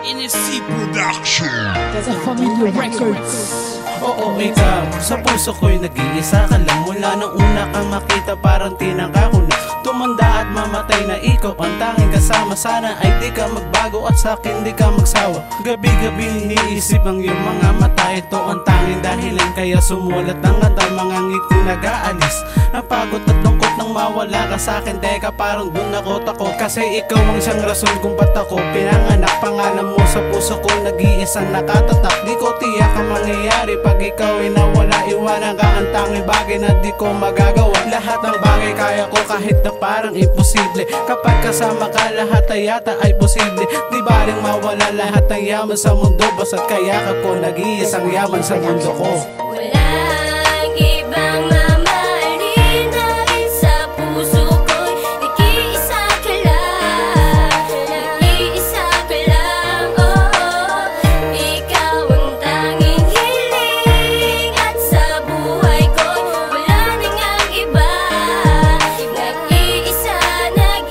NFC Production. There's a Familiar Records. Oo, ikaw, sa puso ko'y nag-iisa ka lang. Mula nang una kang makita, parang tinangka ko na tumanda at mamatay na ikaw ang tanging kasama. Sana ay di ka magbago at sa'kin di ka magsawa. Gabi-gabi iniisip ang iyong mga mata. Ito ang tanging dahilan kaya sumulat ang kanta. Mga ngiti nag-aalis, napagod at lungkot nang mawala ka sa'kin. Teka, parang dun ako takot, kasi ikaw ang siyang rason kung ba't ako pinanganak. Pangalan mo sa puso ko, nag-iisang nakatatak. Di ko tiyak ang mangyayari pag ikaw ay nawala. Iwanan ka ang tanging bagay na di ko magagawa. Lahat ng bagay kaya ko kahit na parang imposible. Kapag kasama ka, lahat ay yata ay posible. Di baling mawala lahat ng yaman sa mundo, basta't kayakap ko, nag-iisang yaman sa mundo ko. Walang ibang mamahalin dahil sa puso ko'y nag-iisa ka lang. Nag-iisa ka lang, oh. Ikaw ang tanging hiling at sa buhay ko'y wala nang ang iba. Nag-iisa ka lang.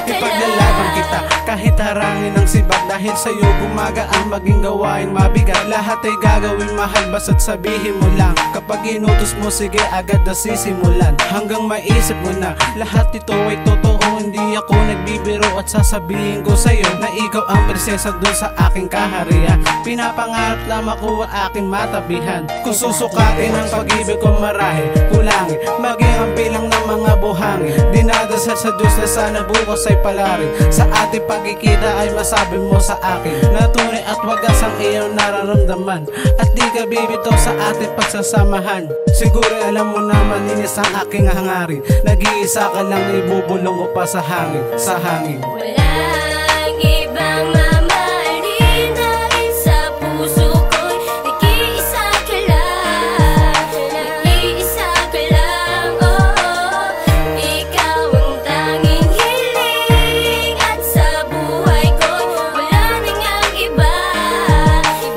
Ipaglalaban kita kahit harangin ang sibak. Dahil sa'yo gumaga ang maging gawain mabigat. Lahat ay gagawin mahal, basta't sabihin mo lang. Kapag inutos mo, sige agad na sisimulan. Hanggang maisip mo na lahat ito ay totoo. Hindi ako nagbibiro at sasabihin ko sa'yo na ikaw ang prinsesa dun sa aking kaharian. Pinapangarap lamang ko ang aking matabihan. Kung susukatin ang pag-ibig ko, marahil kulangin, maging ang bilang ng mga buhangin. Dinadasal sa Diyos na sana bukas ay palarin. Sa ating pagkikita ay masabi mo sa akin na tunay at wagas ang iyong nararamdaman, at di ka bibitaw sa ating pagsasamahan. Siguro alam mo naman, inis ang aking hangarin. Nag-iisa ka lang, ibubulong ko pa sa hangin, sa hangin. Walang ibang mamahalin dahil sa puso ko'y nag-iisa ka lang. Nag-iisa ka lang, oh. Ikaw ang tanging hiling at sa buhay ko'y wala nang ang iba.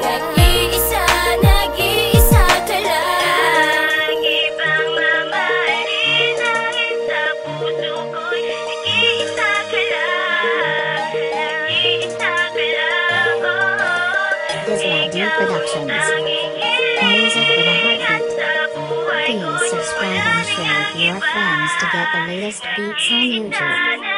Nag-iisa ka lang. Ibang mamahalin dahil sa puso ko'y nag-iisa ka lang. Nag-iisa ka lang, oh. Desladin Productions. Music with a heartbeat. Please subscribe and share with your friends to get the latest beats on YouTube.